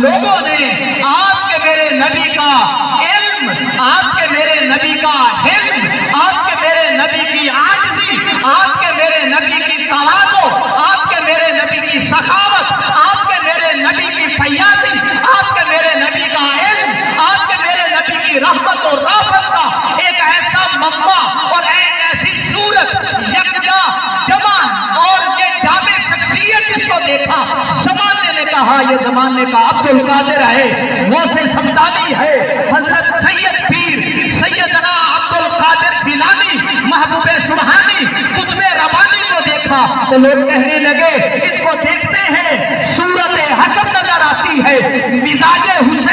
لوگوں نے آپ کے میرے نبی کا علم، آپ کے میرے نبی کا حلم، آپ کے میرے نبی کی عاجزی، آپ کے میرے نبی کی تواضع، آپ کے میرے نبی کی سخاوت، آپ کے میرے نبی کی فیاضی، آپ کے میرے نبی کا علم، آپ کے میرے نبی کی رحمت اور رافت کا ایک ایسا منبع اور ایک ایسی صورت یکجا جمع اور یہ جامع شخصیت جس کو دیکھا، زمانے نے کہا یہ زمانے کا عبد القادر ہے، غوث سمدانی ہے، حضرت سید پیر سیدنا عبد القادر جیلانی، محبوب سبحانی، قطب ربانی کو دیکھا تو لوگ کہنے لگے ان کو دیکھتے ہیں صورت حسن نظر آتی ہے، مزاج حسین